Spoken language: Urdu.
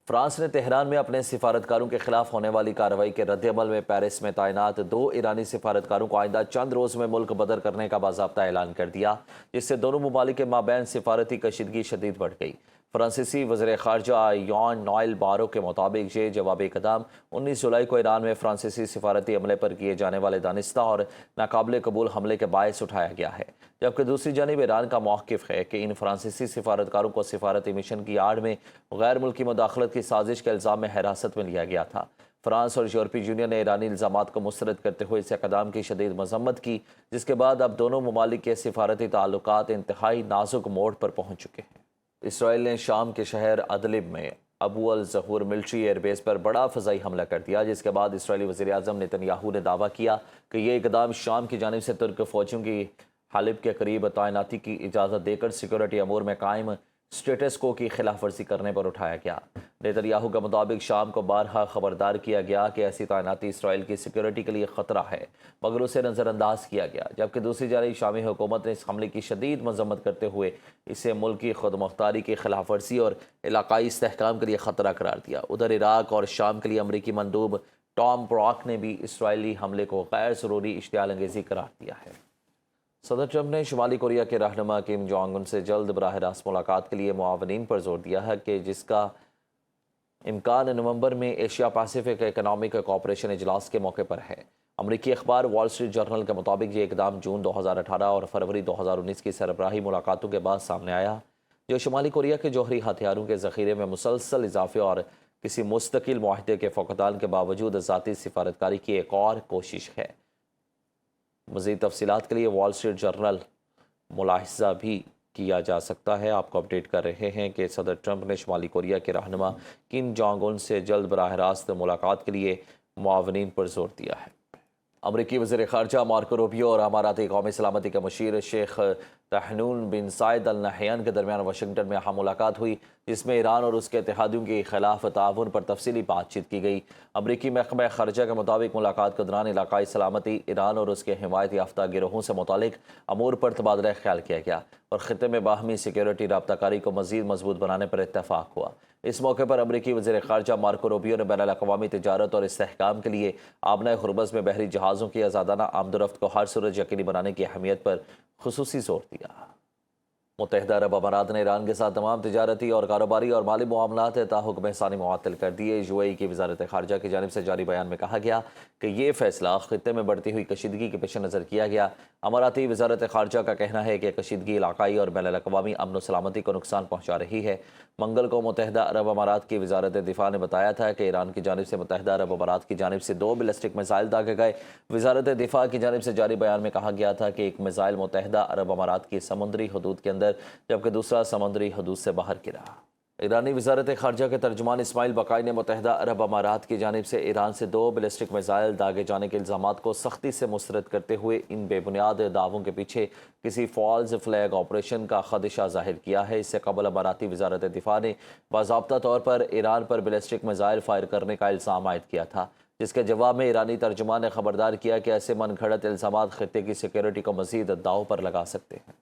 فرانس نے تہران میں اپنے سفارتکاروں کے خلاف ہونے والی کارروائی کے رد عمل میں پیرس میں تعینات 2 ایرانی سفارتکاروں کو آئندہ چند روز میں ملک بدر کرنے کا باضابطہ اعلان کر دیا، جس سے دونوں ممالک کے مابین سفارتی کشیدگی شدید بڑھ گئی۔ فرانسیسی وزیر خارجہ یان نوئل بارو کے مطابق یہ جوابی اقدام 19 جولائی کو ایران میں فرانسیسی سفارتی عملے پر کیے جانے والے دانستہ اور ناقابل قبول حملے کے باعث اٹھایا گیا ہے، جبکہ دوسری جانب ایران کا موقف ہے کہ ان فرانسیسی سفارتکاروں کو سفارتی مشن کی آڑ میں غیر ملکی مداخلت کی سازش کے الزام میں حراست میں لیا گیا تھا۔ فرانس اور یورپی یونین نے ایرانی الزامات کو مسترد کرتے ہوئے اس اقدام کی شدید مذمت کی، جس کے بعد اب دونوں ممالک کے سفارتی تعلقات انتہائی نازک موڑ پر پہنچ چکے ہیں۔ اسرائیل نے شام کے شہر ادلب میں ابو الظہور ملٹری ایئر بیس پر بڑا فضائی حملہ کر دیا، جس کے بعد اسرائیلی وزیراعظم نتن یاہو نے دعویٰ کیا کہ یہ اقدام شام کی جانب سے ترک فوجیوں کی حلب کے قریب تعیناتی کی اجازت دے کر سیکورٹی امور میں قائم سٹیٹس کو کی خلاف ورزی کرنے پر اٹھایا گیا۔ نتن یاہو کے مطابق شام کو بارہا خبردار کیا گیا کہ ایسی تعیناتی اسرائیل کی سیکورٹی کے لیے خطرہ ہے، مگر اسے نظر انداز کیا گیا، جبکہ دوسری جانب شامی حکومت نے اس حملے کی شدید مذمت کرتے ہوئے اسے ملکی خود مختاری کی خلاف ورزی اور علاقائی استحکام کے لیے خطرہ قرار دیا۔ ادھر عراق اور شام کے لیے امریکی مندوب ٹام براک نے بھی اسرائیلی حملے کو غیر ضروری اشتعال انگیزی قرار دیا ہے۔ صدر ٹرمپ نے شمالی کوریا کے رہنما کم جونگ ان سے جلد براہ راست ملاقات کے لیے معاونین پر زور دیا ہے، کہ جس کا امکان نومبر میں ایشیا پیسیفک اکنامک کوآپریشن اجلاس کے موقع پر ہے۔ امریکی اخبار وال اسٹریٹ جرنل کے مطابق یہ اقدام جون 2018 اور فروری 2019 کی سربراہی ملاقاتوں کے بعد سامنے آیا، جو شمالی کوریا کے جوہری ہتھیاروں کے ذخیرے میں مسلسل اضافے اور کسی مستقل معاہدے کے فقدان کے باوجود ذاتی سفارتکاری کی ایک اور کوشش ہے۔ مزید تفصیلات کے لیے وال اسٹریٹ جرنل ملاحظہ بھی کیا جا سکتا ہے۔ آپ کو اپڈیٹ کر رہے ہیں کہ صدر ٹرمپ نے شمالی کوریا کے رہنما کم جونگ ان سے جلد براہ راست ملاقات کے لیے معاونین پر زور دیا ہے۔ امریکی وزیر خارجہ مارکو روبیو اور اماراتی قومی سلامتی کے مشیر شیخ تحنون بن زائد ال نہیان کے درمیان واشنگٹن میں اہم ملاقات ہوئی، جس میں ایران اور اس کے اتحادیوں کے خلاف تعاون پر تفصیلی بات چیت کی گئی۔ امریکی محکمہ خارجہ کے مطابق ملاقات کے دوران علاقائی سلامتی، ایران اور اس کے حمایت یافتہ گروہوں سے متعلق امور پر تبادلہ خیال کیا گیا اور خطے میں باہمی سیکیورٹی رابطہ کاری کو مزید مضبوط بنانے پر اتفاق ہوا۔ اس موقع پر امریکی وزیر خارجہ مارکو روبیو نے بین الاقوامی تجارت اور استحکام کے لیے آبنۂ خربز میں بحری جہازوں کی آزادانہ آمد و رفت کو ہر صورت یقینی بنانے کی اہمیت پر خصوصی زور دیا۔ متحدہ عرب امارات نے ایران کے ساتھ تمام تجارتی اور کاروباری اور مالی معاملات تا حکم ثانی معطل کر دیے۔ یو اے ای کی وزارت خارجہ کی جانب سے جاری بیان میں کہا گیا کہ یہ فیصلہ خطے میں بڑھتی ہوئی کشیدگی کے پیش نظر کیا گیا۔ اماراتی وزارت خارجہ کا کہنا ہے کہ کشیدگی علاقائی اور بین الاقوامی امن و سلامتی کو نقصان پہنچا رہی ہے۔ منگل کو متحدہ عرب امارات کی وزارت دفاع نے بتایا تھا کہ ایران کی جانب سے متحدہ عرب امارات کی جانب سے 2 بیلسٹک میزائل داغے گئے۔ وزارت دفاع کی جانب سے جاری بیان میں کہا گیا تھا کہ ایک میزائل متحدہ عرب امارات کی سمندری حدود کے اندر، جبکہ دوسرا سمندری حدود سے باہر گرا۔ ایرانی وزارت خارجہ کے ترجمان اسماعیل بقائی نے متحدہ عرب امارات کی جانب سے ایران سے 2 بیلسٹک میزائل داغے جانے کے الزامات کو سختی سے مسترد کرتے ہوئے ان بے بنیاد دعووں کے پیچھے کسی فالز فلیگ آپریشن کا خدشہ ظاہر کیا ہے۔ اس سے قبل اماراتی وزارت دفاع نے باضابطہ طور پر ایران پر بیلسٹک میزائل فائر کرنے کا الزام عائد کیا تھا، جس کے جواب میں ایرانی ترجمان نے خبردار کیا کہ ایسے من گھڑت الزامات خطے کی سیکیورٹی کو مزید داؤ پر لگا سکتے ہیں۔